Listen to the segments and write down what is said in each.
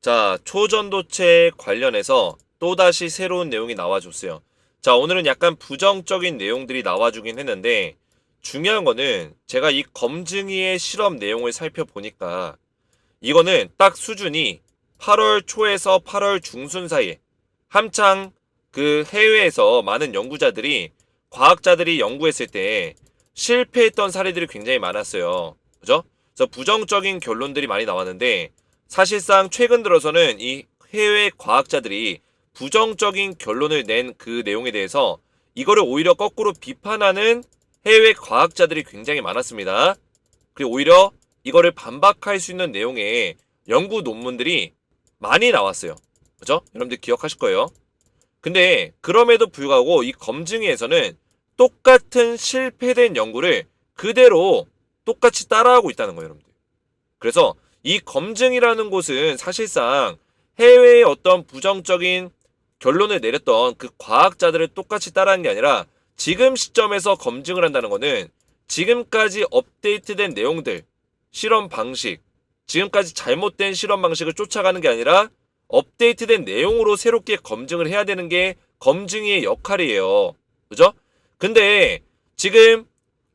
자, 초전도체 관련해서 또다시 새로운 내용이 나와줬어요. 자, 오늘은 약간 부정적인 내용들이 나와주긴 했는데 중요한 거는 제가 이 검증이의 실험 내용을 살펴보니까 이거는 딱 수준이 8월 초에서 8월 중순 사이에 한창 그 해외에서 많은 연구자들이 과학자들이 연구했을 때 실패했던 사례들이 굉장히 많았어요. 그죠? 그래서 부정적인 결론들이 많이 나왔는데 사실상 최근 들어서는 이 해외 과학자들이 부정적인 결론을 낸 그 내용에 대해서 이거를 오히려 거꾸로 비판하는 해외 과학자들이 굉장히 많았습니다. 그리고 오히려 이거를 반박할 수 있는 내용의 연구 논문들이 많이 나왔어요. 그죠? 여러분들 기억하실 거예요. 근데 그럼에도 불구하고 이 검증위에서는 똑같은 실패된 연구를 그대로 똑같이 따라하고 있다는 거예요, 여러분들. 그래서 이 검증이라는 곳은 사실상 해외의 어떤 부정적인 결론을 내렸던 그 과학자들을 똑같이 따라한 게 아니라 지금 시점에서 검증을 한다는 거는 지금까지 업데이트된 내용들, 실험 방식, 지금까지 잘못된 실험 방식을 쫓아가는 게 아니라 업데이트된 내용으로 새롭게 검증을 해야 되는 게 검증위의 역할이에요. 그죠? 근데 지금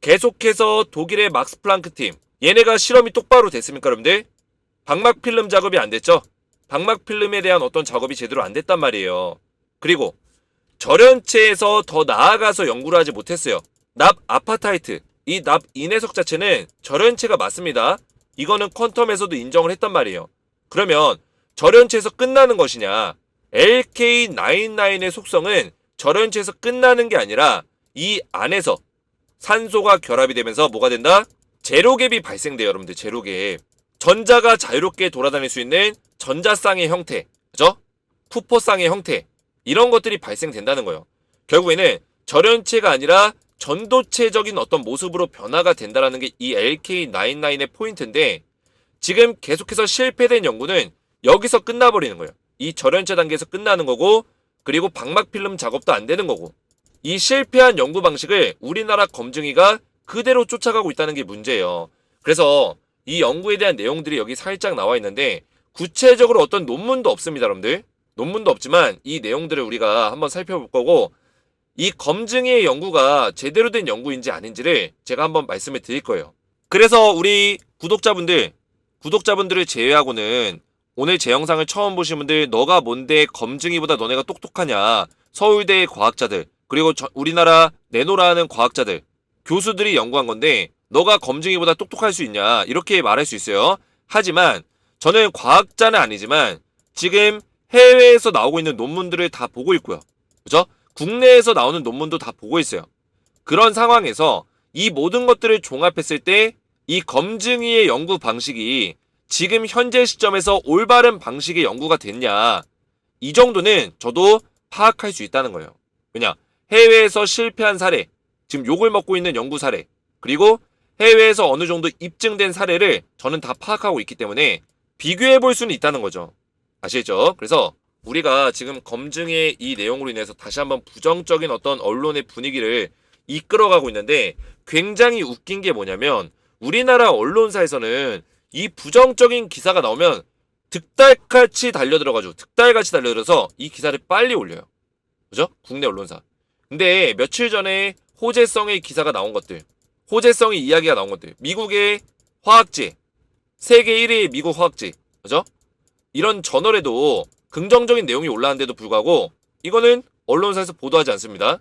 계속해서 독일의 막스 플랑크 팀, 얘네가 실험이 똑바로 됐습니까, 여러분들? 방막 필름 작업이 안 됐죠? 방막 필름에 대한 어떤 작업이 제대로 안 됐단 말이에요. 그리고 절연체에서 더 나아가서 연구를 하지 못했어요. 납 아파타이트, 이 납 인해석 자체는 절연체가 맞습니다. 이거는 퀀텀에서도 인정을 했단 말이에요. 그러면 절연체에서 끝나는 것이냐? LK99의 속성은 절연체에서 끝나는 게 아니라 이 안에서 산소가 결합이 되면서 뭐가 된다? 제로갭이 발생돼요, 여러분들. 제로갭. 전자가 자유롭게 돌아다닐 수 있는 전자쌍의 형태, 그죠? 푸포쌍의 형태, 이런 것들이 발생된다는 거예요. 결국에는 절연체가 아니라 전도체적인 어떤 모습으로 변화가 된다는 게 이 LK99의 포인트인데 지금 계속해서 실패된 연구는 여기서 끝나버리는 거예요. 이 절연체 단계에서 끝나는 거고, 그리고 방막 필름 작업도 안 되는 거고, 이 실패한 연구 방식을 우리나라 검증위가 그대로 쫓아가고 있다는 게 문제예요. 그래서 이 연구에 대한 내용들이 여기 살짝 나와 있는데 구체적으로 어떤 논문도 없습니다, 여러분들. 논문도 없지만 이 내용들을 우리가 한번 살펴볼 거고, 이 검증의 연구가 제대로 된 연구인지 아닌지를 제가 한번 말씀을 드릴 거예요. 그래서 우리 구독자분들을 제외하고는 오늘 제 영상을 처음 보신 분들, 너가 뭔데 검증이보다 너네가 똑똑하냐, 서울대 과학자들, 그리고 우리나라 내노라는 과학자들, 교수들이 연구한 건데 너가 검증이보다 똑똑할 수 있냐, 이렇게 말할 수 있어요. 하지만 저는 과학자는 아니지만 지금 해외에서 나오고 있는 논문들을 다 보고 있고요. 그죠? 국내에서 나오는 논문도 다 보고 있어요. 그런 상황에서 이 모든 것들을 종합했을 때 이 검증위의 연구 방식이 지금 현재 시점에서 올바른 방식의 연구가 됐냐, 이 정도는 저도 파악할 수 있다는 거예요. 왜냐? 해외에서 실패한 사례, 지금 욕을 먹고 있는 연구 사례, 그리고 해외에서 어느 정도 입증된 사례를 저는 다 파악하고 있기 때문에 비교해 볼 수는 있다는 거죠. 아시겠죠? 그래서 우리가 지금 검증의 이 내용으로 인해서 다시 한번 부정적인 어떤 언론의 분위기를 이끌어가고 있는데 굉장히 웃긴 게 뭐냐면 우리나라 언론사에서는 이 부정적인 기사가 나오면 득달같이 달려들어서 이 기사를 빨리 올려요. 그죠? 국내 언론사. 근데 며칠 전에 호재성의 기사가 나온 것들, 호재성의 이야기가 나온 것들, 미국의 화학지, 세계 1위의 미국 화학지, 그죠? 이런 저널에도 긍정적인 내용이 올라왔는데도 불구하고 이거는 언론사에서 보도하지 않습니다.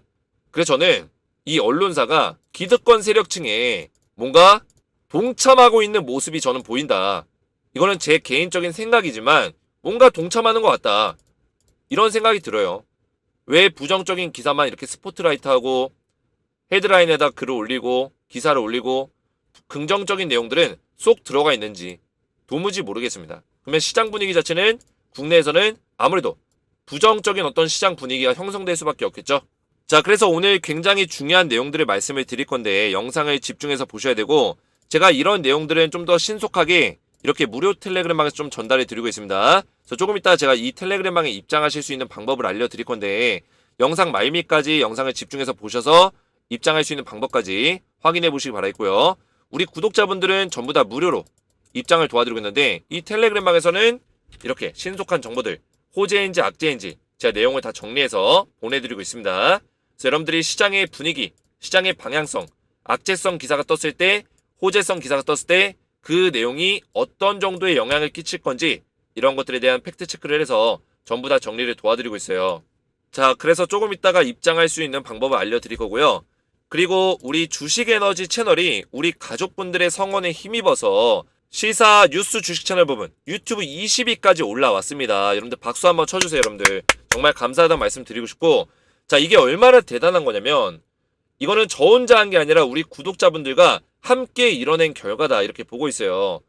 그래서 저는 이 언론사가 기득권 세력층에 뭔가 동참하고 있는 모습이 저는 보인다. 이거는 제 개인적인 생각이지만 뭔가 동참하는 것 같다, 이런 생각이 들어요. 왜 부정적인 기사만 이렇게 스포트라이트하고 헤드라인에다 글을 올리고 기사를 올리고 긍정적인 내용들은 쏙 들어가 있는지 도무지 모르겠습니다. 그러면 시장 분위기 자체는 국내에서는 아무래도 부정적인 어떤 시장 분위기가 형성될 수밖에 없겠죠. 자, 그래서 오늘 굉장히 중요한 내용들을 말씀을 드릴 건데 영상을 집중해서 보셔야 되고, 제가 이런 내용들은 좀 더 신속하게 이렇게 무료 텔레그램방에서 좀 전달해 드리고 있습니다. 그래서 조금 이따 제가 이 텔레그램방에 입장하실 수 있는 방법을 알려드릴 건데 영상 말미까지 영상을 집중해서 보셔서 입장할 수 있는 방법까지 확인해 보시기 바라겠고요. 우리 구독자분들은 전부 다 무료로 입장을 도와드리고 있는데 이 텔레그램방에서는 이렇게 신속한 정보들, 호재인지 악재인지 제가 내용을 다 정리해서 보내드리고 있습니다. 그래서 여러분들이 시장의 분위기, 시장의 방향성, 악재성 기사가 떴을 때, 호재성 기사가 떴을 때 그 내용이 어떤 정도의 영향을 끼칠 건지 이런 것들에 대한 팩트 체크를 해서 전부 다 정리를 도와드리고 있어요. 자, 그래서 조금 있다가 입장할 수 있는 방법을 알려드릴 거고요. 그리고 우리 주식에너지 채널이 우리 가족분들의 성원에 힘입어서 시사 뉴스 주식 채널 부분 유튜브 20위까지 올라왔습니다. 여러분들 박수 한번 쳐주세요. 여러분들 정말 감사하다는 말씀 드리고 싶고, 자, 이게 얼마나 대단한 거냐면 이거는 저 혼자 한 게 아니라 우리 구독자분들과 함께 이뤄낸 결과다 이렇게 보고 있어요.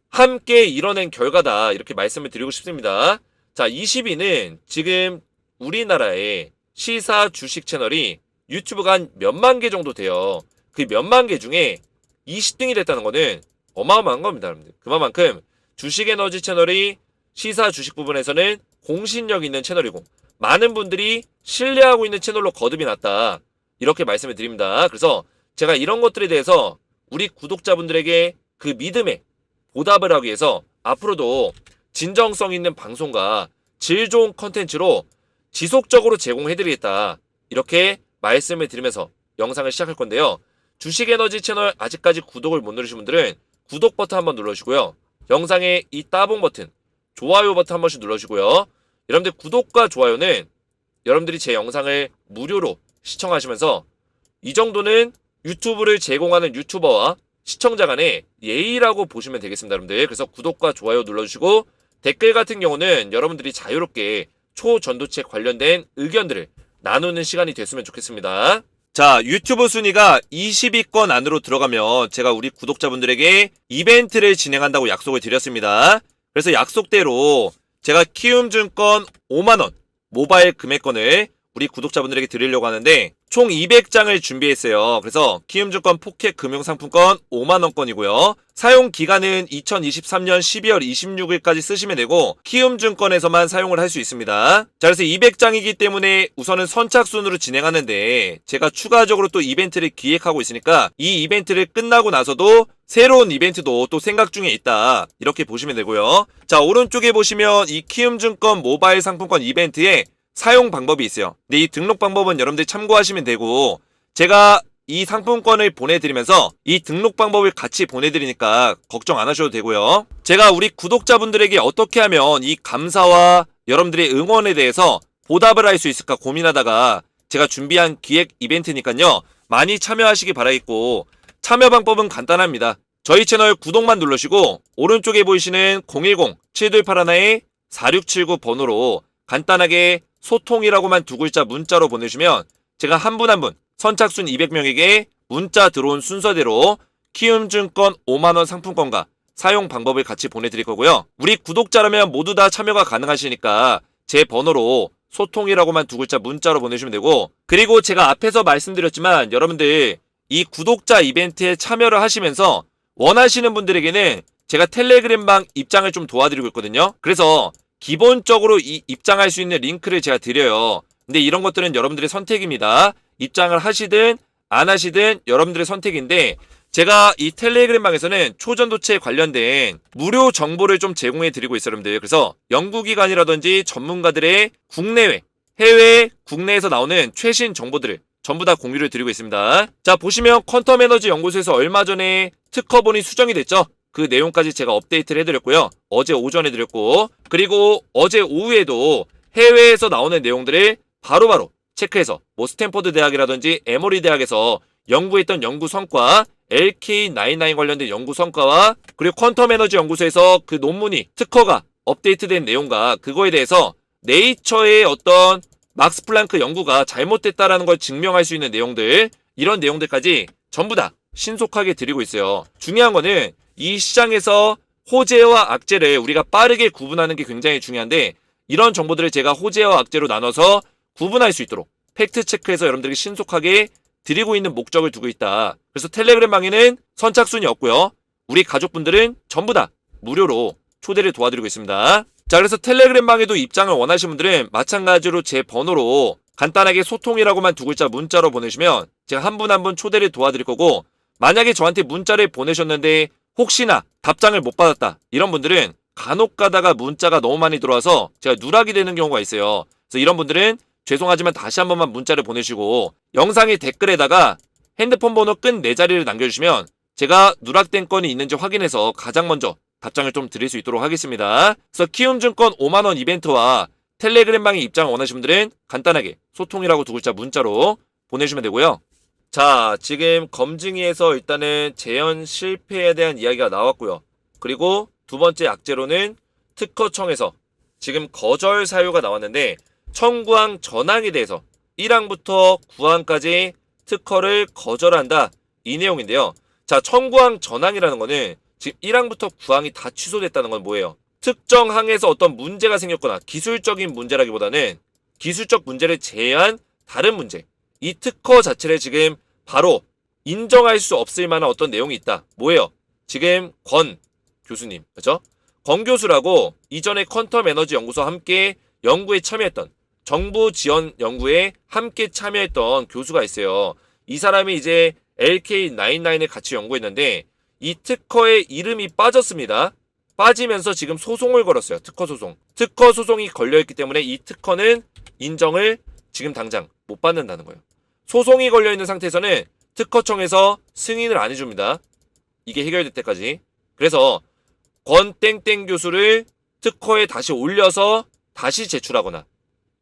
함께 이뤄낸 결과다 이렇게 말씀을 드리고 싶습니다. 자, 20위는 지금 우리나라의 시사 주식 채널이 유튜브가 한 몇만 개 정도 돼요. 그 몇만 개 중에 20등이 됐다는 거는 어마어마한 겁니다, 여러분들. 그만큼 주식에너지 채널이 시사 주식 부분에서는 공신력 있는 채널이고 많은 분들이 신뢰하고 있는 채널로 거듭이 났다. 이렇게 말씀을 드립니다. 그래서 제가 이런 것들에 대해서 우리 구독자분들에게 그 믿음에 보답을 하기 위해서 앞으로도 진정성 있는 방송과 질 좋은 컨텐츠로 지속적으로 제공해드리겠다. 이렇게 말씀을 드리면서 영상을 시작할 건데요. 주식에너지 채널 아직까지 구독을 못 누르신 분들은 구독 버튼 한번 눌러주시고요. 영상에 이 따봉 버튼, 좋아요 버튼 한 번씩 눌러주시고요. 여러분들 구독과 좋아요는 여러분들이 제 영상을 무료로 시청하시면서 이 정도는 유튜브를 제공하는 유튜버와 시청자 간의 예의라고 보시면 되겠습니다, 여러분들. 그래서 구독과 좋아요 눌러주시고 댓글 같은 경우는 여러분들이 자유롭게 초전도체 관련된 의견들을 나누는 시간이 됐으면 좋겠습니다. 자, 유튜브 순위가 20위권 안으로 들어가면 제가 우리 구독자분들에게 이벤트를 진행한다고 약속을 드렸습니다. 그래서 약속대로 제가 키움증권 5만원 모바일 금액권을 우리 구독자분들에게 드리려고 하는데 총 200장을 준비했어요. 그래서 키움증권 포켓 금융상품권 5만원권이고요. 사용기간은 2023년 12월 26일까지 쓰시면 되고 키움증권에서만 사용을 할 수 있습니다. 자, 그래서 200장이기 때문에 우선은 선착순으로 진행하는데 제가 추가적으로 또 이벤트를 기획하고 있으니까 이 이벤트를 끝나고 나서도 새로운 이벤트도 또 생각 중에 있다. 이렇게 보시면 되고요. 자, 오른쪽에 보시면 이 키움증권 모바일 상품권 이벤트에 사용 방법이 있어요. 근데 이 등록 방법은 여러분들 참고하시면 되고 제가 이 상품권을 보내드리면서 이 등록 방법을 같이 보내드리니까 걱정 안 하셔도 되고요. 제가 우리 구독자분들에게 어떻게 하면 이 감사와 여러분들의 응원에 대해서 보답을 할 수 있을까 고민하다가 제가 준비한 기획 이벤트니까요. 많이 참여하시기 바라겠고 참여 방법은 간단합니다. 저희 채널 구독만 누르시고 오른쪽에 보이시는 010-7281-4679 번호로 간단하게 소통이라고만 두 글자 문자로 보내주시면 제가 한 분 한 분 선착순 200명에게 문자 들어온 순서대로 키움증권 5만원 상품권과 사용 방법을 같이 보내드릴 거고요. 우리 구독자라면 모두 다 참여가 가능하시니까 제 번호로 소통이라고만 두 글자 문자로 보내주시면 되고, 그리고 제가 앞에서 말씀드렸지만 여러분들 이 구독자 이벤트에 참여를 하시면서 원하시는 분들에게는 제가 텔레그램방 입장을 좀 도와드리고 있거든요. 그래서 기본적으로 이 입장할 수 있는 링크를 제가 드려요. 근데 이런 것들은 여러분들의 선택입니다. 입장을 하시든 안 하시든 여러분들의 선택인데 제가 이 텔레그램방에서는 초전도체에 관련된 무료 정보를 좀 제공해 드리고 있어요, 여러분들. 그래서 연구기관이라든지 전문가들의 국내외, 해외, 국내에서 나오는 최신 정보들을 전부 다 공유를 드리고 있습니다. 자, 보시면 퀀텀 에너지 연구소에서 얼마 전에 특허본이 수정이 됐죠. 그 내용까지 제가 업데이트를 해드렸고요. 어제 오전에 드렸고, 그리고 어제 오후에도 해외에서 나오는 내용들을 바로바로 체크해서 뭐 스탠퍼드 대학이라든지 에머리 대학에서 연구했던 연구 성과, LK99 관련된 연구 성과와 그리고 퀀텀 에너지 연구소에서 그 논문이 특허가 업데이트된 내용과 그거에 대해서 네이처의 어떤 막스 플랑크 연구가 잘못됐다라는 걸 증명할 수 있는 내용들, 이런 내용들까지 전부 다 신속하게 드리고 있어요. 중요한 거는 이 시장에서 호재와 악재를 우리가 빠르게 구분하는 게 굉장히 중요한데 이런 정보들을 제가 호재와 악재로 나눠서 구분할 수 있도록 팩트 체크해서 여러분들에게 신속하게 드리고 있는 목적을 두고 있다. 그래서 텔레그램방에는 선착순이 없고요. 우리 가족분들은 전부 다 무료로 초대를 도와드리고 있습니다. 자, 그래서 텔레그램방에도 입장을 원하시는 분들은 마찬가지로 제 번호로 간단하게 소통이라고만 두 글자 문자로 보내시면 제가 한 분 한 분 초대를 도와드릴 거고, 만약에 저한테 문자를 보내셨는데 혹시나 답장을 못 받았다 이런 분들은 간혹 가다가 문자가 너무 많이 들어와서 제가 누락이 되는 경우가 있어요. 그래서 이런 분들은 죄송하지만 다시 한 번만 문자를 보내주시고 영상의 댓글에다가 핸드폰 번호 끝 4자리를 남겨주시면 제가 누락된 건이 있는지 확인해서 가장 먼저 답장을 좀 드릴 수 있도록 하겠습니다. 그래서 키움증권 5만원 이벤트와 텔레그램방에 입장 원하시는 분들은 간단하게 소통이라고 2글자 문자로 보내주시면 되고요. 자, 지금 검증위에서 일단은 재연 실패에 대한 이야기가 나왔고요. 그리고 두 번째 악재로는 특허청에서 지금 거절 사유가 나왔는데 청구항 전항에 대해서 1항부터 9항까지 특허를 거절한다, 이 내용인데요. 자, 청구항 전항이라는 거는 지금 1항부터 9항이 다 취소됐다는 건 뭐예요? 특정 항에서 어떤 문제가 생겼거나 기술적인 문제라기보다는 기술적 문제를 제외한 다른 문제, 이 특허 자체를 지금 바로 인정할 수 없을 만한 어떤 내용이 있다. 뭐예요? 지금 권 교수님, 그죠? 권 교수라고 이전에 퀀텀 에너지 연구소와 함께 연구에 참여했던, 정부 지원 연구에 함께 참여했던 교수가 있어요. 이 사람이 이제 LK99을 같이 연구했는데 이 특허의 이름이 빠졌습니다. 빠지면서 지금 소송을 걸었어요. 특허 소송. 특허 소송이 걸려있기 때문에 이 특허는 인정을 지금 당장 못 받는다는 거예요. 소송이 걸려있는 상태에서는 특허청에서 승인을 안 해줍니다. 이게 해결될 때까지. 그래서 권땡땡 교수를 특허에 다시 올려서 다시 제출하거나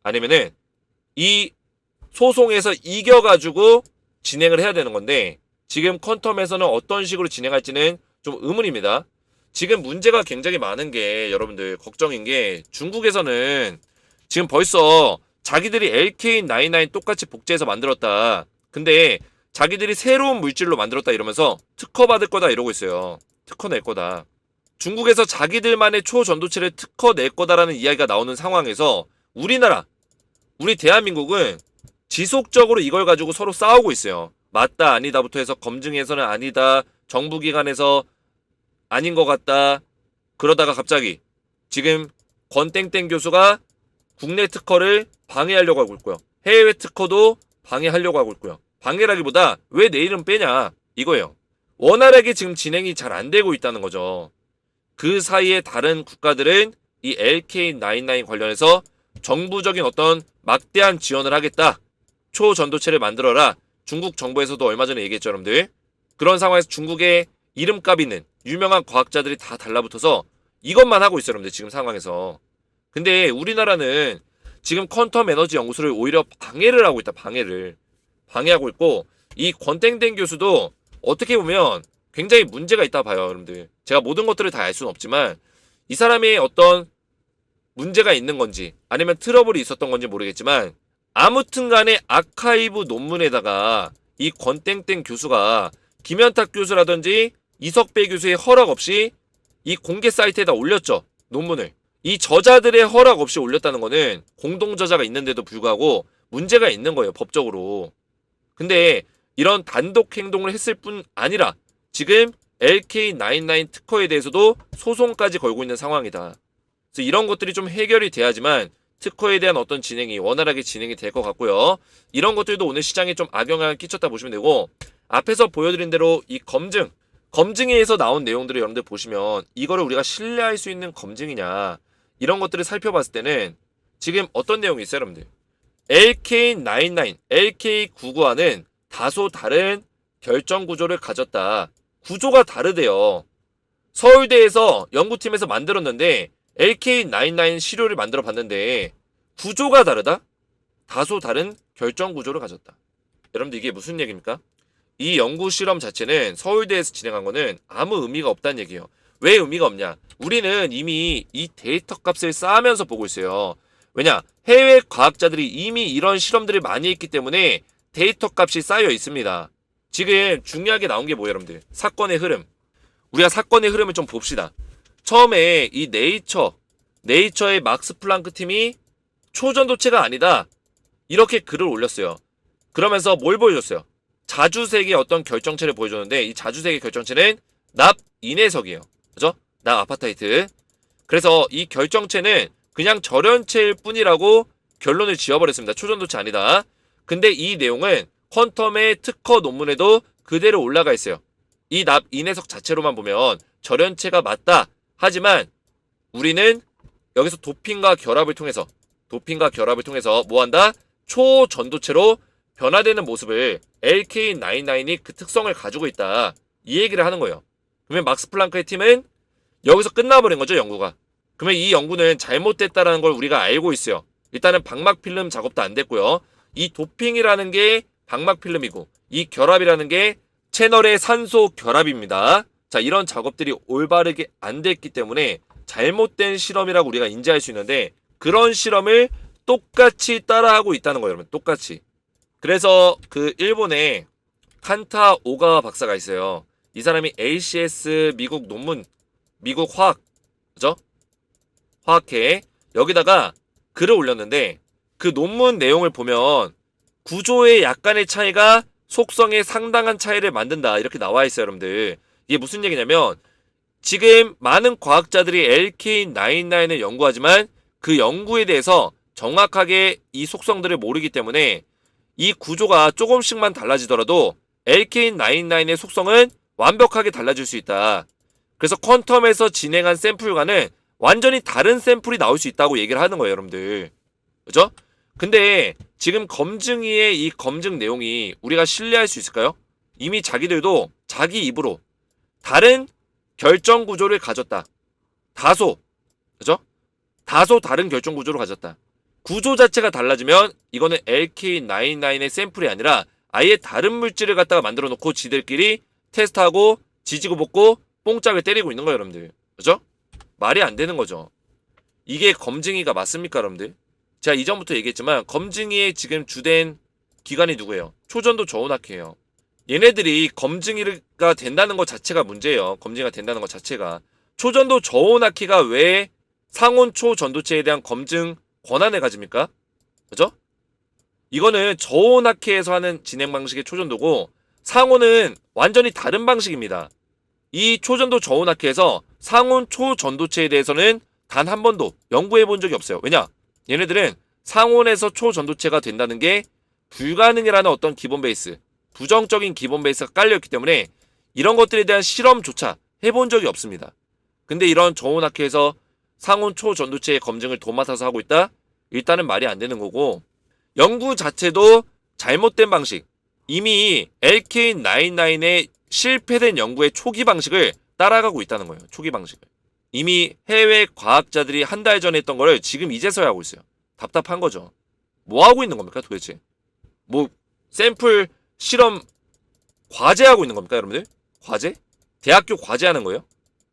아니면은 이 소송에서 이겨가지고 진행을 해야 되는 건데 지금 퀀텀에서는 어떤 식으로 진행할지는 좀 의문입니다. 지금 문제가 굉장히 많은 게 여러분들 걱정인 게 중국에서는 지금 벌써 자기들이 LK99 똑같이 복제해서 만들었다. 근데 자기들이 새로운 물질로 만들었다 이러면서 특허 받을 거다 이러고 있어요. 특허 낼 거다. 중국에서 자기들만의 초전도체를 특허 낼 거다라는 이야기가 나오는 상황에서 우리나라, 우리 대한민국은 지속적으로 이걸 가지고 서로 싸우고 있어요. 맞다 아니다부터 해서 검증해서는 아니다, 정부기관에서 아닌 것 같다. 그러다가 갑자기 지금 권땡땡 교수가 국내 특허를 방해하려고 하고 있고요. 해외 특허도 방해하려고 하고 있고요. 방해라기보다 왜 내 이름 빼냐 이거예요. 원활하게 지금 진행이 잘 안 되고 있다는 거죠. 그 사이에 다른 국가들은 이 LK99 관련해서 정부적인 어떤 막대한 지원을 하겠다. 초전도체를 만들어라. 중국 정부에서도 얼마 전에 얘기했죠, 여러분들. 그런 상황에서 중국의 이름값 있는 유명한 과학자들이 다 달라붙어서 이것만 하고 있어요, 여러분들. 지금 상황에서. 근데 우리나라는 지금 퀀텀 에너지 연구소를 오히려 방해를 하고 있다. 방해하고 있고 이 권땡땡 교수도 어떻게 보면 굉장히 문제가 있다 봐요, 여러분들. 제가 모든 것들을 다 알 수는 없지만 이 사람이 어떤 문제가 있는 건지 아니면 트러블이 있었던 건지 모르겠지만 아무튼 간에 아카이브 논문에다가 이 권땡땡 교수가 김현탁 교수라든지 이석배 교수의 허락 없이 이 공개 사이트에다 올렸죠. 논문을. 이 저자들의 허락 없이 올렸다는 거는 공동 저자가 있는데도 불구하고 문제가 있는 거예요, 법적으로. 근데 이런 단독 행동을 했을 뿐 아니라 지금 LK99 특허에 대해서도 소송까지 걸고 있는 상황이다. 그래서 이런 것들이 좀 해결이 돼야지만 특허에 대한 어떤 진행이 원활하게 진행이 될 것 같고요. 이런 것들도 오늘 시장에 좀 악영향을 끼쳤다 보시면 되고 앞에서 보여드린 대로 이 검증에서 나온 내용들을 여러분들 보시면 이거를 우리가 신뢰할 수 있는 검증이냐 이런 것들을 살펴봤을 때는 지금 어떤 내용이 있어요, 여러분들? LK99, LK99와는 다소 다른 결정 구조를 가졌다. 구조가 다르대요. 서울대에서 연구팀에서 만들었는데 LK99 시료를 만들어 봤는데 구조가 다르다? 다소 다른 결정 구조를 가졌다. 여러분들 이게 무슨 얘기입니까? 이 연구 실험 자체는 서울대에서 진행한 거는 아무 의미가 없다는 얘기예요. 왜 의미가 없냐? 우리는 이미 이 데이터 값을 쌓으면서 보고 있어요. 왜냐? 해외 과학자들이 이미 이런 실험들을 많이 했기 때문에 데이터 값이 쌓여 있습니다. 지금 중요하게 나온 게 뭐예요, 여러분들? 사건의 흐름. 우리가 사건의 흐름을 좀 봅시다. 처음에 이 네이처의 막스 플랑크 팀이 초전도체가 아니다. 이렇게 글을 올렸어요. 그러면서 뭘 보여줬어요? 자주색의 어떤 결정체를 보여줬는데 이 자주색의 결정체는 납 인해석이에요. 그죠? 납 아파타이트. 그래서 이 결정체는 그냥 절연체일 뿐이라고 결론을 지어버렸습니다. 초전도체 아니다. 근데 이 내용은 퀀텀의 특허 논문에도 그대로 올라가 있어요. 이 납 인해석 자체로만 보면 절연체가 맞다. 하지만 우리는 여기서 도핑과 결합을 통해서 뭐한다? 초전도체로 변화되는 모습을 LK99이 그 특성을 가지고 있다. 이 얘기를 하는 거예요. 그러면 막스 플랑크의 팀은 여기서 끝나버린 거죠, 연구가. 그러면 이 연구는 잘못됐다라는 걸 우리가 알고 있어요. 일단은 방막 필름 작업도 안 됐고요. 이 도핑이라는 게 방막 필름이고 이 결합이라는 게 채널의 산소 결합입니다. 자, 이런 작업들이 올바르게 안 됐기 때문에 잘못된 실험이라고 우리가 인지할 수 있는데 그런 실험을 똑같이 따라하고 있다는 거예요, 여러분. 똑같이. 그래서 그 일본에 칸타 오가와 박사가 있어요. 이 사람이 ACS 미국 화학, 그죠? 화학회 여기다가 글을 올렸는데 그 논문 내용을 보면 구조의 약간의 차이가 속성에 상당한 차이를 만든다 이렇게 나와 있어요, 여러분들. 이게 무슨 얘기냐면 지금 많은 과학자들이 LK99을 연구하지만 그 연구에 대해서 정확하게 이 속성들을 모르기 때문에 이 구조가 조금씩만 달라지더라도 LK99의 속성은 완벽하게 달라질 수 있다. 그래서 퀀텀에서 진행한 샘플과는 완전히 다른 샘플이 나올 수 있다고 얘기를 하는 거예요, 여러분들. 그죠? 근데 지금 검증이의 이 검증 내용이 우리가 신뢰할 수 있을까요? 이미 자기들도 자기 입으로 다른 결정 구조를 가졌다. 다소, 그죠? 다소 다른 결정 구조를 가졌다. 구조 자체가 달라지면 이거는 LK99의 샘플이 아니라 아예 다른 물질을 갖다가 만들어 놓고 지들끼리 테스트하고 지지고 볶고 뽕짝을 때리고 있는 거예요, 여러분들. 그죠? 말이 안 되는 거죠. 이게 검증이가 맞습니까, 여러분들? 제가 이전부터 얘기했지만 검증이의 지금 주된 기관이 누구예요? 초전도 저온학회예요. 얘네들이 검증이가 된다는 것 자체가 문제예요. 검증이가 된다는 것 자체가. 초전도 저온학회가 왜 상온 초전도체에 대한 검증 권한을 가집니까? 그죠? 이거는 저온학회에서 하는 진행 방식의 초전도고 상온은 완전히 다른 방식입니다. 이 초전도 저온학회에서 상온 초전도체에 대해서는 단 한 번도 연구해 본 적이 없어요. 왜냐? 얘네들은 상온에서 초전도체가 된다는 게 불가능이라는 어떤 기본 베이스, 부정적인 기본 베이스가 깔려있기 때문에 이런 것들에 대한 실험조차 해본 적이 없습니다. 근데 이런 저온학회에서 상온 초전도체의 검증을 도맡아서 하고 있다? 일단은 말이 안 되는 거고 연구 자체도 잘못된 방식, 이미 LK99의 실패된 연구의 초기 방식을 따라가고 있다는 거예요. 초기 방식을. 이미 해외 과학자들이 한 달 전에 했던 거를 지금 이제서야 하고 있어요. 답답한 거죠. 뭐 하고 있는 겁니까 도대체? 뭐 샘플 실험 과제하고 있는 겁니까 여러분들? 과제? 대학교 과제하는 거예요?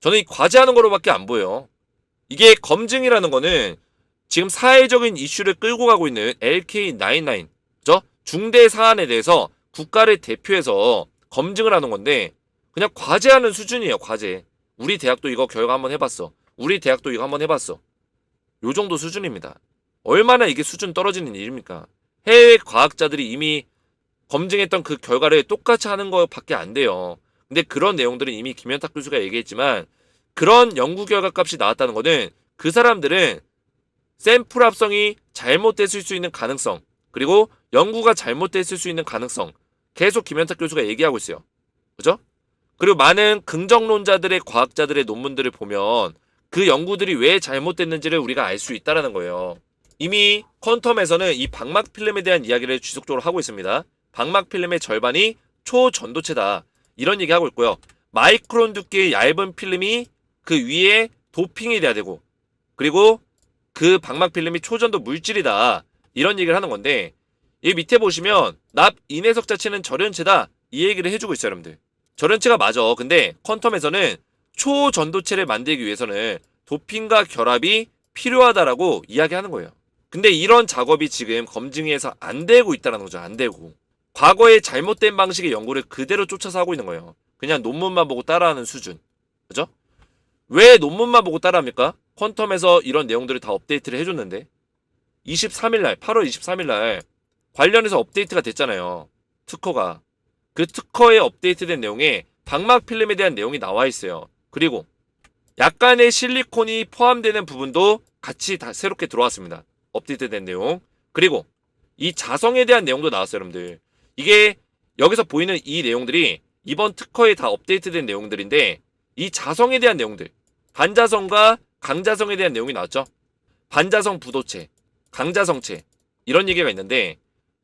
저는 이 과제하는 거로밖에 안 보여요. 이게 검증이라는 거는 지금 사회적인 이슈를 끌고 가고 있는 LK99, 그죠? 중대 사안에 대해서 국가를 대표해서 검증을 하는 건데 그냥 과제하는 수준이에요. 과제. 우리 대학도 이거 결과 한번 해봤어. 우리 대학도 이거 한번 해봤어. 요 정도 수준입니다. 얼마나 이게 수준 떨어지는 일입니까? 해외 과학자들이 이미 검증했던 그 결과를 똑같이 하는 것밖에 안 돼요. 근데 그런 내용들은 이미 김현탁 교수가 얘기했지만 그런 연구 결과 값이 나왔다는 거는 그 사람들은 샘플 합성이 잘못됐을 수 있는 가능성, 그리고 연구가 잘못됐을 수 있는 가능성 계속 김현탁 교수가 얘기하고 있어요. 그죠? 그리고 많은 긍정론자들의 과학자들의 논문들을 보면 그 연구들이 왜 잘못됐는지를 우리가 알 수 있다는 거예요. 이미 퀀텀에서는 이 방막 필름에 대한 이야기를 지속적으로 하고 있습니다. 방막 필름의 절반이 초전도체다. 이런 얘기하고 있고요. 마이크론 두께의 얇은 필름이 그 위에 도핑이 돼야 되고 그리고 그 방막 필름이 초전도 물질이다. 이런 얘기를 하는 건데 이 밑에 보시면 납 인해석 자체는 절연체다. 이 얘기를 해주고 있어요, 여러분들. 절연체가 맞아. 근데 퀀텀에서는 초전도체를 만들기 위해서는 도핑과 결합이 필요하다라고 이야기하는 거예요. 근데 이런 작업이 지금 검증위에서 안 되고 있다는 거죠. 안 되고. 과거의 잘못된 방식의 연구를 그대로 쫓아서 하고 있는 거예요. 그냥 논문만 보고 따라하는 수준. 그죠? 왜 논문만 보고 따라합니까? 퀀텀에서 이런 내용들을 다 업데이트를 해줬는데 23일날 8월 23일날 관련해서 업데이트가 됐잖아요. 특허가. 그 특허에 업데이트된 내용에 방막 필름에 대한 내용이 나와 있어요. 그리고 약간의 실리콘이 포함되는 부분도 같이 다 새롭게 들어왔습니다. 업데이트된 내용. 그리고 이 자성에 대한 내용도 나왔어요, 여러분들. 이게 여기서 보이는 이 내용들이 이번 특허에 다 업데이트된 내용들인데 이 자성에 대한 내용들, 반자성과 강자성에 대한 내용이 나왔죠. 반자성 부도체, 강자성체 이런 얘기가 있는데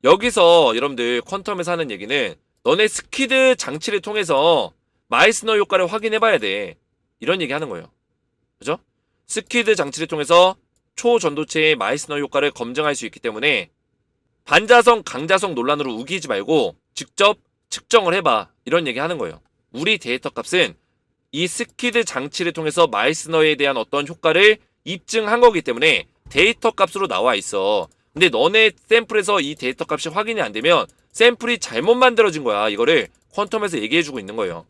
여기서 여러분들 퀀텀에서 하는 얘기는 너네 스키드 장치를 통해서 마이스너 효과를 확인해 봐야 돼. 이런 얘기 하는 거예요. 그죠? 스키드 장치를 통해서 초전도체의 마이스너 효과를 검증할 수 있기 때문에 반자성, 강자성 논란으로 우기지 말고 직접 측정을 해봐. 이런 얘기 하는 거예요. 우리 데이터 값은 이 스키드 장치를 통해서 마이스너에 대한 어떤 효과를 입증한 거기 때문에 데이터 값으로 나와 있어. 근데 너네 샘플에서 이 데이터 값이 확인이 안 되면 샘플이 잘못 만들어진 거야. 이거를 퀀텀에서 얘기해주고 있는 거예요.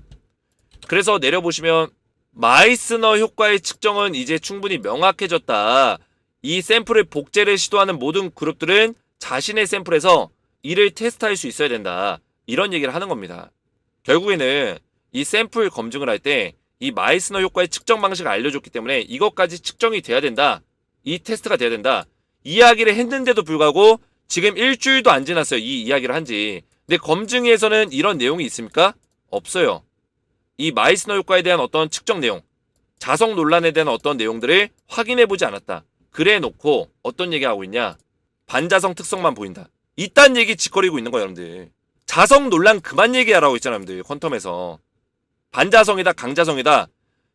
그래서 내려보시면 마이스너 효과의 측정은 이제 충분히 명확해졌다. 이 샘플을 복제를 시도하는 모든 그룹들은 자신의 샘플에서 이를 테스트할 수 있어야 된다. 이런 얘기를 하는 겁니다. 결국에는 이 샘플 검증을 할 때 이 마이스너 효과의 측정 방식을 알려줬기 때문에 이것까지 측정이 돼야 된다. 이 테스트가 돼야 된다. 이야기를 했는데도 불구하고 지금 일주일도 안 지났어요. 이 이야기를 한지. 근데 검증위에서는 이런 내용이 있습니까? 없어요. 이 마이스너 효과에 대한 어떤 측정 내용, 자성 논란에 대한 어떤 내용들을 확인해보지 않았다. 그래 놓고 어떤 얘기하고 있냐? 반자성 특성만 보인다. 이딴 얘기 짓거리고 있는 거예요, 여러분들. 자성 논란 그만 얘기하라고 있잖아요, 여러분들. 퀀텀에서. 반자성이다, 강자성이다.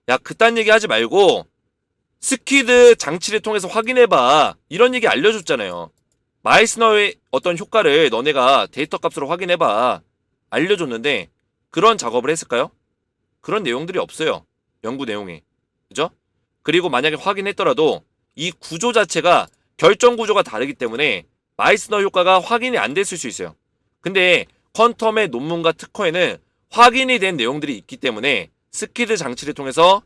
야, 그딴 얘기 하지 말고 스퀴드 장치를 통해서 확인해봐. 이런 얘기 알려줬잖아요. 마이스너의 어떤 효과를 너네가 데이터 값으로 확인해봐. 알려줬는데 그런 작업을 했을까요? 그런 내용들이 없어요. 연구 내용에. 그죠? 그리고 만약에 확인했더라도 이 구조 자체가 결정 구조가 다르기 때문에 마이스너 효과가 확인이 안 됐을 수 있어요. 근데 퀀텀의 논문과 특허에는 확인이 된 내용들이 있기 때문에 스키드 장치를 통해서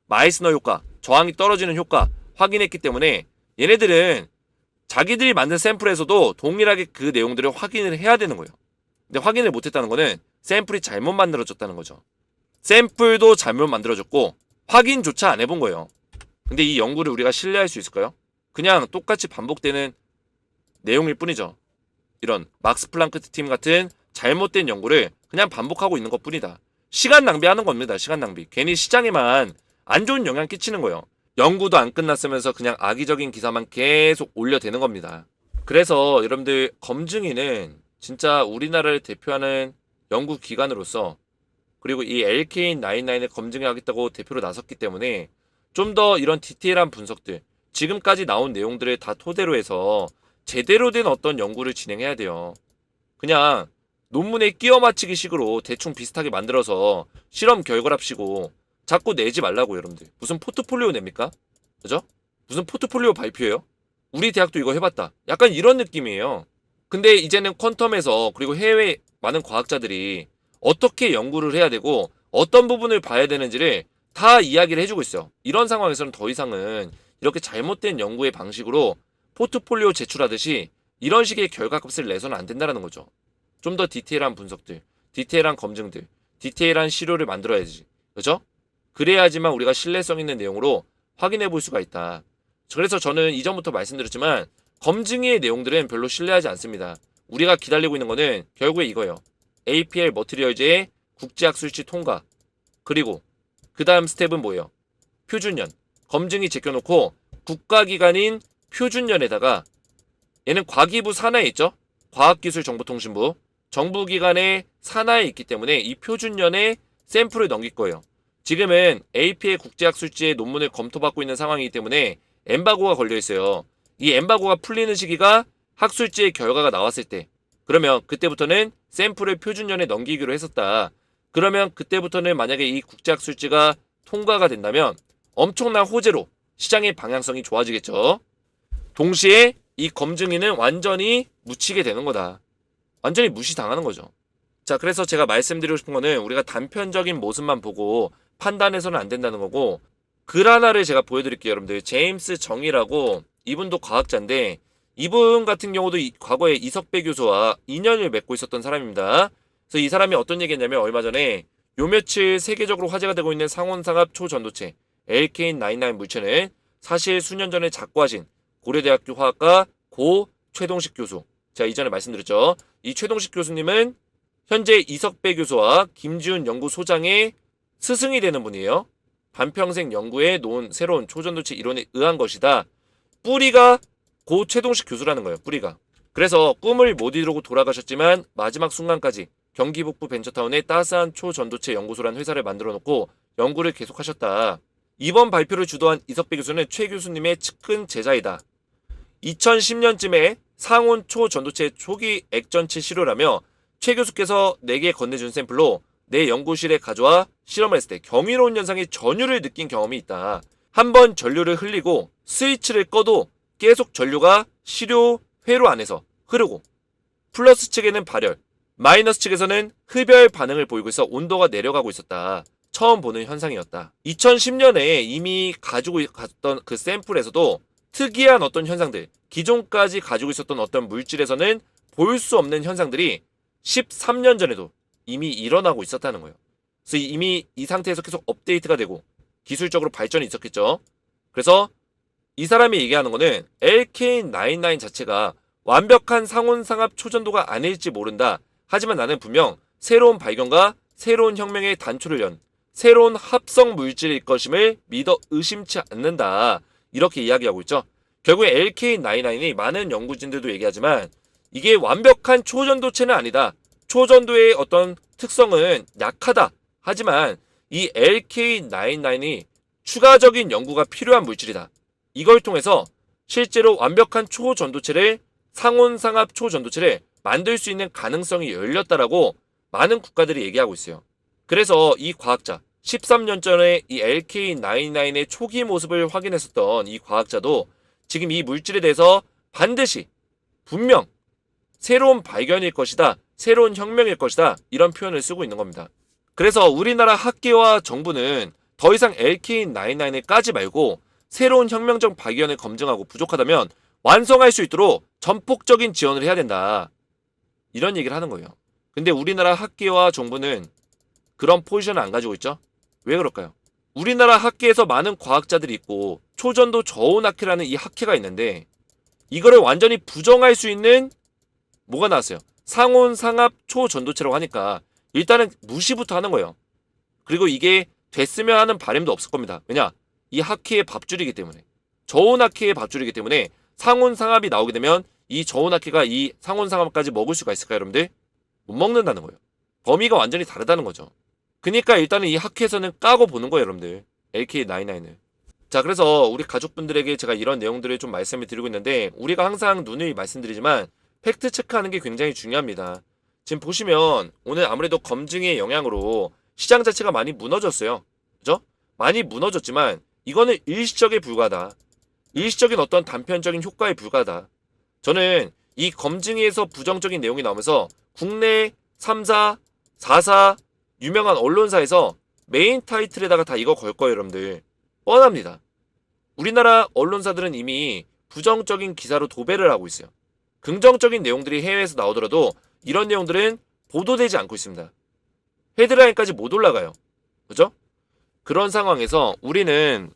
마이스너 효과, 저항이 떨어지는 효과 확인했기 때문에 얘네들은 자기들이 만든 샘플에서도 동일하게 그 내용들을 확인을 해야 되는 거예요. 근데 확인을 못했다는 거는 샘플이 잘못 만들어졌다는 거죠. 샘플도 잘못 만들어졌고 확인조차 안 해본 거예요. 근데 이 연구를 우리가 신뢰할 수 있을까요? 그냥 똑같이 반복되는 내용일 뿐이죠. 이런 막스 플랑크 팀 같은 잘못된 연구를 그냥 반복하고 있는 것 뿐이다. 시간 낭비하는 겁니다. 시간 낭비. 괜히 시장에만 안 좋은 영향 끼치는 거예요. 연구도 안 끝났으면서 그냥 악의적인 기사만 계속 올려대는 겁니다. 그래서 여러분들 검증위는 진짜 우리나라를 대표하는 연구기관으로서 그리고 이 LK99을 검증하겠다고 대표로 나섰기 때문에 좀 더 이런 디테일한 분석들 지금까지 나온 내용들을 다 토대로 해서 제대로 된 어떤 연구를 진행해야 돼요. 그냥 논문에 끼워 맞추기 식으로 대충 비슷하게 만들어서 실험 결과랍시고 자꾸 내지 말라고 여러분들. 무슨 포트폴리오 냅니까? 그죠? 무슨 포트폴리오 발표예요? 우리 대학도 이거 해봤다. 약간 이런 느낌이에요. 근데 이제는 퀀텀에서 그리고 해외 많은 과학자들이 어떻게 연구를 해야 되고 어떤 부분을 봐야 되는지를 다 이야기를 해주고 있어요. 이런 상황에서는 더 이상은 이렇게 잘못된 연구의 방식으로 포트폴리오 제출하듯이 이런 식의 결과값을 내서는 안 된다는 거죠. 좀 더 디테일한 분석들, 디테일한 검증들, 디테일한 시료를 만들어야지. 그죠? 그래야지만 우리가 신뢰성 있는 내용으로 확인해 볼 수가 있다. 그래서 저는 이전부터 말씀드렸지만 검증의 내용들은 별로 신뢰하지 않습니다. 우리가 기다리고 있는 거는 결국에 이거예요. APL 머티리얼즈의 국제학술지 통과. 그리고 그 다음 스텝은 뭐예요? 표준연. 검증이 제껴놓고 국가기관인 표준연에다가 얘는 과기부 산하에 있죠? 과학기술정보통신부. 정부기관의 산하에 있기 때문에 이 표준연에 샘플을 넘길 거예요. 지금은 APL 국제학술지의 논문을 검토받고 있는 상황이기 때문에 엠바고가 걸려있어요. 이 엠바고가 풀리는 시기가 학술지의 결과가 나왔을 때 그러면 그때부터는 샘플을 표준연에 넘기기로 했었다. 그러면 그때부터는 만약에 이 국제학술지가 통과가 된다면 엄청난 호재로 시장의 방향성이 좋아지겠죠. 동시에 이 검증위는 완전히 묻히게 되는 거다. 완전히 무시당하는 거죠. 자, 그래서 제가 말씀드리고 싶은 거는 우리가 단편적인 모습만 보고 판단해서는 안 된다는 거고 글 하나를 제가 보여드릴게요. 여러분들 제임스 정이라고 이분도 과학자인데 이분 같은 경우도 과거에 이석배 교수와 인연을 맺고 있었던 사람입니다. 그래서 이 사람이 어떤 얘기했냐면 얼마 전에 요 며칠 세계적으로 화제가 되고 있는 상온상압 초전도체 LK99 물체는 사실 수년 전에 작고하신 고려대학교 화학과 고 최동식 교수. 제가 이전에 말씀드렸죠. 이 최동식 교수님은 현재 이석배 교수와 김지훈 연구소장의 스승이 되는 분이에요. 반평생 연구에 놓은 새로운 초전도체 이론에 의한 것이다. 뿌리가 고 최동식 교수라는 거예요. 뿌리가. 그래서 꿈을 못 이루고 돌아가셨지만 마지막 순간까지 경기 북부 벤처타운에 따스한 초전도체 연구소라는 회사를 만들어 놓고 연구를 계속하셨다. 이번 발표를 주도한 이석배 교수는 최 교수님의 측근 제자이다. 2010년쯤에 상온 초전도체 초기 액전치 시료라며 최 교수께서 내게 건네준 샘플로 내 연구실에 가져와 실험을 했을 때 경이로운 현상의 전류를 느낀 경험이 있다. 한번 전류를 흘리고 스위치를 꺼도 계속 전류가 시료 회로 안에서 흐르고 플러스 측에는 발열, 마이너스 측에서는 흡열 반응을 보이고 있어 온도가 내려가고 있었다. 처음 보는 현상이었다. 2010년에 이미 가지고 갔던 그 샘플에서도 특이한 어떤 현상들, 기존까지 가지고 있었던 어떤 물질에서는 볼 수 없는 현상들이 13년 전에도 이미 일어나고 있었다는 거예요. 그래서 이미 이 상태에서 계속 업데이트가 되고 기술적으로 발전이 있었겠죠. 그래서 이 사람이 얘기하는 거는 LK99 자체가 완벽한 상온상합 초전도가 아닐지 모른다. 하지만 나는 분명 새로운 발견과 새로운 혁명의 단초를 연 새로운 합성 물질일 것임을 믿어 의심치 않는다. 이렇게 이야기하고 있죠. 결국에 LK99이 많은 연구진들도 얘기하지만 이게 완벽한 초전도체는 아니다. 초전도의 어떤 특성은 약하다. 하지만 이 LK99이 추가적인 연구가 필요한 물질이다. 이걸 통해서 실제로 완벽한 초전도체를 상온상합 초전도체를 만들 수 있는 가능성이 열렸다라고 많은 국가들이 얘기하고 있어요. 그래서 이 과학자 13년 전에 이 LK99의 초기 모습을 확인했었던 이 과학자도 지금 이 물질에 대해서 반드시 분명 새로운 발견일 것이다. 새로운 혁명일 것이다. 이런 표현을 쓰고 있는 겁니다. 그래서 우리나라 학계와 정부는 더 이상 LK99을 까지 말고 새로운 혁명적 발견을 검증하고 부족하다면 완성할 수 있도록 전폭적인 지원을 해야 된다. 이런 얘기를 하는 거예요. 근데 우리나라 학계와 정부는 그런 포지션을 안 가지고 있죠? 왜 그럴까요? 우리나라 학계에서 많은 과학자들이 있고 초전도 저온 학회라는 이 학회가 있는데 이거를 완전히 부정할 수 있는 뭐가 나왔어요? 상온상합 초전도체라고 하니까 일단은 무시부터 하는 거예요. 그리고 이게 됐으면 하는 바람도 없을 겁니다. 왜냐? 이 학회의 밥줄이기 때문에. 저온 학회의 밥줄이기 때문에 상온상합이 나오게 되면 이 저온 학회가 이 상온상합까지 먹을 수가 있을까요, 여러분들? 못 먹는다는 거예요. 범위가 완전히 다르다는 거죠. 그러니까 일단은 이 학회에서는 까고 보는 거예요, 여러분들. LK99을. 자, 그래서 우리 가족분들에게 제가 이런 내용들을 좀 말씀을 드리고 있는데 우리가 항상 누누이 말씀드리지만 팩트 체크하는 게 굉장히 중요합니다. 지금 보시면 오늘 아무래도 검증의 영향으로 시장 자체가 많이 무너졌어요. 그죠? 많이 무너졌지만 이거는 일시적에 불과하다. 일시적인 어떤 단편적인 효과에 불과하다. 저는 이 검증에서 부정적인 내용이 나오면서 국내 3사, 4사 유명한 언론사에서 메인 타이틀에다가 다 이거 걸 거예요, 여러분들. 뻔합니다. 우리나라 언론사들은 이미 부정적인 기사로 도배를 하고 있어요. 긍정적인 내용들이 해외에서 나오더라도 이런 내용들은 보도되지 않고 있습니다. 헤드라인까지 못 올라가요. 그죠? 그런 상황에서 우리는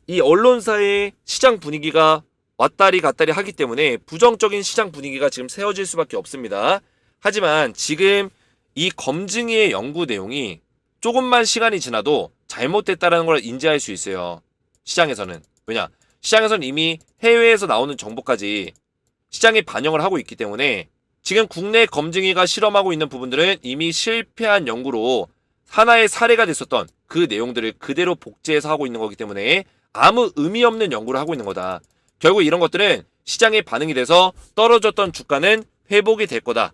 이 언론사의 시장 분위기가 왔다리 갔다리 하기 때문에 부정적인 시장 분위기가 지금 세워질 수밖에 없습니다. 하지만 지금 이 검증의 연구 내용이 조금만 시간이 지나도 잘못됐다는 걸 인지할 수 있어요. 시장에서는. 왜냐? 시장에서는 이미 해외에서 나오는 정보까지 시장에 반영을 하고 있기 때문에 지금 국내 검증위가 실험하고 있는 부분들은 이미 실패한 연구로 하나의 사례가 됐었던 그 내용들을 그대로 복제해서 하고 있는 거기 때문에 아무 의미 없는 연구를 하고 있는 거다. 결국 이런 것들은 시장에 반응이 돼서 떨어졌던 주가는 회복이 될 거다.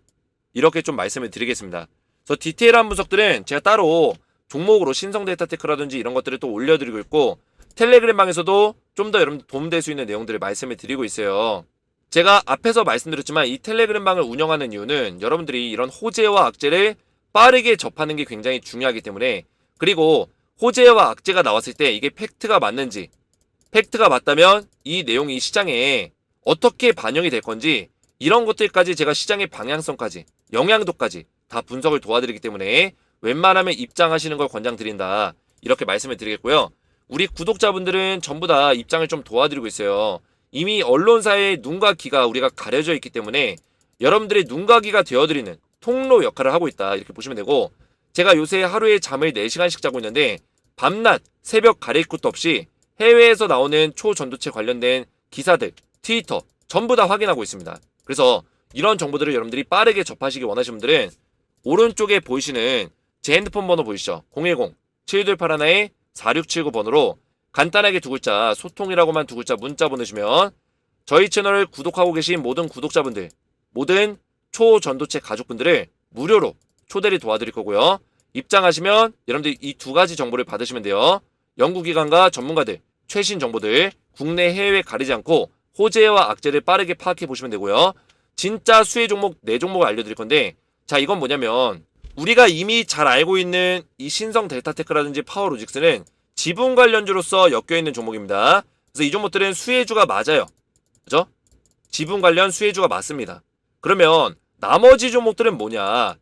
이렇게 좀 말씀을 드리겠습니다. 그래서 디테일한 분석들은 제가 따로 종목으로 신성데이터테크라든지 이런 것들을 또 올려드리고 있고 텔레그램 방에서도 좀 더 여러분들 도움될 수 있는 내용들을 말씀을 드리고 있어요. 제가 앞에서 말씀드렸지만 이 텔레그램 방을 운영하는 이유는 여러분들이 이런 호재와 악재를 빠르게 접하는 게 굉장히 중요하기 때문에 그리고 호재와 악재가 나왔을 때 이게 팩트가 맞는지 팩트가 맞다면 이 내용이 시장에 어떻게 반영이 될 건지 이런 것들까지 제가 시장의 방향성까지 영향도까지 다 분석을 도와드리기 때문에 웬만하면 입장하시는 걸 권장드린다. 이렇게 말씀을 드리겠고요. 우리 구독자분들은 전부 다 입장을 좀 도와드리고 있어요. 이미 언론사의 눈과 귀가 우리가 가려져 있기 때문에 여러분들의 눈과 귀가 되어드리는 통로 역할을 하고 있다. 이렇게 보시면 되고 제가 요새 하루에 잠을 4시간씩 자고 있는데 밤낮 새벽 가릴 것도 없이 해외에서 나오는 초전도체 관련된 기사들, 트위터 전부 다 확인하고 있습니다. 그래서 이런 정보들을 여러분들이 빠르게 접하시기 원하시는 분들은 오른쪽에 보이시는 제 핸드폰 번호 보이시죠? 010-7281-4679 번호로 간단하게 두 글자 소통이라고만 두 글자 문자 보내주시면 저희 채널을 구독하고 계신 모든 구독자분들, 모든 초전도체 가족분들을 무료로 초대를 도와드릴 거고요. 입장하시면 여러분들 이 두 가지 정보를 받으시면 돼요. 연구기관과 전문가들 최신 정보들 국내 해외 가리지 않고 호재와 악재를 빠르게 파악해 보시면 되고요. 진짜 수혜 종목 4종목을 알려드릴 건데, 자, 이건 뭐냐면 우리가 이미 잘 알고 있는 이 신성 델타테크라든지 파워로직스는 지분 관련주로서 엮여있는 종목입니다. 그래서 이 종목들은 수혜주가 맞아요. 그죠? 지분 관련 수혜주가 맞습니다. 그러면 나머지 종목들은 뭐냐?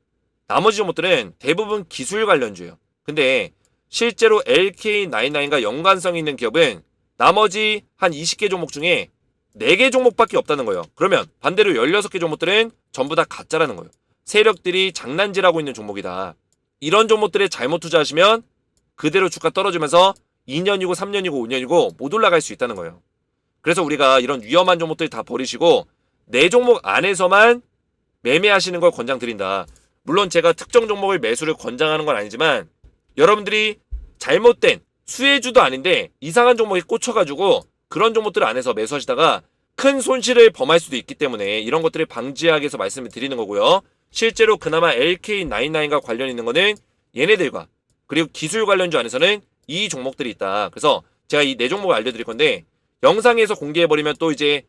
나머지 종목들은 대부분 기술 관련주예요. 근데 실제로 LK99과 연관성이 있는 기업은 나머지 한 20개 종목 중에 4개 종목밖에 없다는 거예요. 그러면 반대로 16개 종목들은 전부 다 가짜라는 거예요. 세력들이 장난질하고 있는 종목이다. 이런 종목들에 잘못 투자하시면 그대로 주가 떨어지면서 2년이고 3년이고 5년이고 못 올라갈 수 있다는 거예요. 그래서 우리가 이런 위험한 종목들 다 버리시고 4종목 안에서만 매매하시는 걸 권장드린다. 물론 제가 특정 종목을 매수를 권장하는 건 아니지만 여러분들이 잘못된 수혜주도 아닌데 이상한 종목에 꽂혀가지고 그런 종목들 안에서 매수하시다가 큰 손실을 범할 수도 있기 때문에 이런 것들을 방지하기 위해서 말씀을 드리는 거고요. 실제로 그나마 LK99과 관련 있는 거는 얘네들과 그리고 기술 관련주 안에서는 이 종목들이 있다. 그래서 제가 이 4종목을 알려드릴 건데 영상에서 공개해버리면 또 이제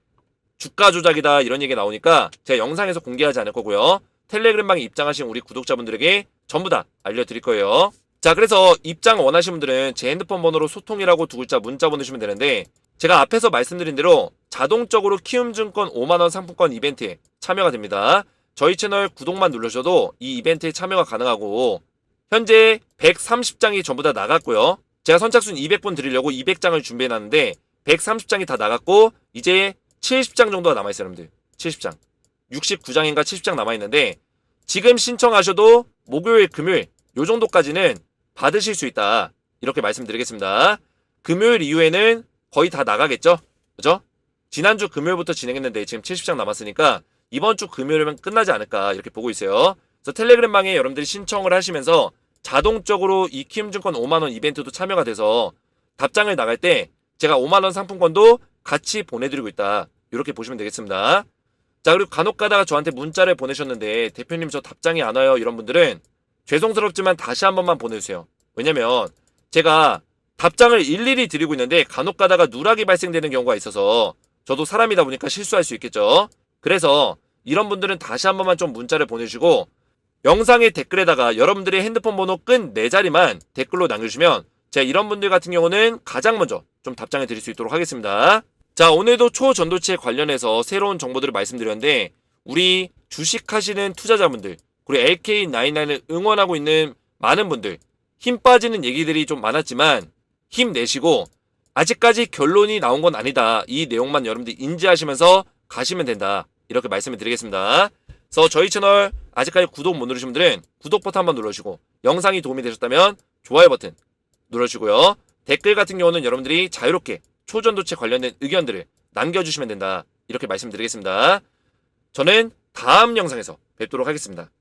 주가 조작이다 이런 얘기가 나오니까 제가 영상에서 공개하지 않을 거고요. 텔레그램방에 입장하신 우리 구독자분들에게 전부 다 알려드릴 거예요. 자, 그래서 입장 원하시는 분들은 제 핸드폰 번호로 소통이라고 두 글자 문자 보내주시면 되는데 제가 앞에서 말씀드린 대로 자동적으로 키움증권 5만원 상품권 이벤트에 참여가 됩니다. 저희 채널 구독만 누르셔도 이 이벤트에 참여가 가능하고 현재 130장이 전부 다 나갔고요. 제가 선착순 200분 드리려고 200장을 준비해놨는데 130장이 다 나갔고 이제 70장 정도가 남아있어요. 여러분들 70장 69장인가 70장 남아있는데 지금 신청하셔도 목요일 금요일 요 정도까지는 받으실 수 있다 이렇게 말씀드리겠습니다. 금요일 이후에는 거의 다 나가겠죠? 그죠? 지난주 금요일부터 진행했는데 지금 70장 남았으니까 이번 주 금요일이면 끝나지 않을까 이렇게 보고 있어요. 그래서 텔레그램방에 여러분들이 신청을 하시면서 자동적으로 이 키움증권 5만원 이벤트도 참여가 돼서 답장을 나갈 때 제가 5만원 상품권도 같이 보내드리고 있다 이렇게 보시면 되겠습니다. 자, 그리고 간혹 가다가 저한테 문자를 보내셨는데 대표님 저 답장이 안 와요 이런 분들은 죄송스럽지만 다시 한 번만 보내주세요. 왜냐면 제가 답장을 일일이 드리고 있는데 간혹 가다가 누락이 발생되는 경우가 있어서 저도 사람이다 보니까 실수할 수 있겠죠. 그래서 이런 분들은 다시 한 번만 좀 문자를 보내주시고 영상의 댓글에다가 여러분들의 핸드폰 번호 끈 4자리만 댓글로 남겨주시면 제가 이런 분들 같은 경우는 가장 먼저 좀 답장을 드릴 수 있도록 하겠습니다. 자, 오늘도 초전도체 관련해서 새로운 정보들을 말씀드렸는데 우리 주식하시는 투자자분들 그리고 LK99을 응원하고 있는 많은 분들 힘 빠지는 얘기들이 좀 많았지만 힘내시고 아직까지 결론이 나온 건 아니다. 이 내용만 여러분들 인지하시면서 가시면 된다. 이렇게 말씀을 드리겠습니다. 그래서 저희 채널 아직까지 구독 못 누르신 분들은 구독 버튼 한번 눌러주시고 영상이 도움이 되셨다면 좋아요 버튼 눌러주시고요. 댓글 같은 경우는 여러분들이 자유롭게 초전도체 관련된 의견들을 남겨주시면 된다. 이렇게 말씀드리겠습니다. 저는 다음 영상에서 뵙도록 하겠습니다.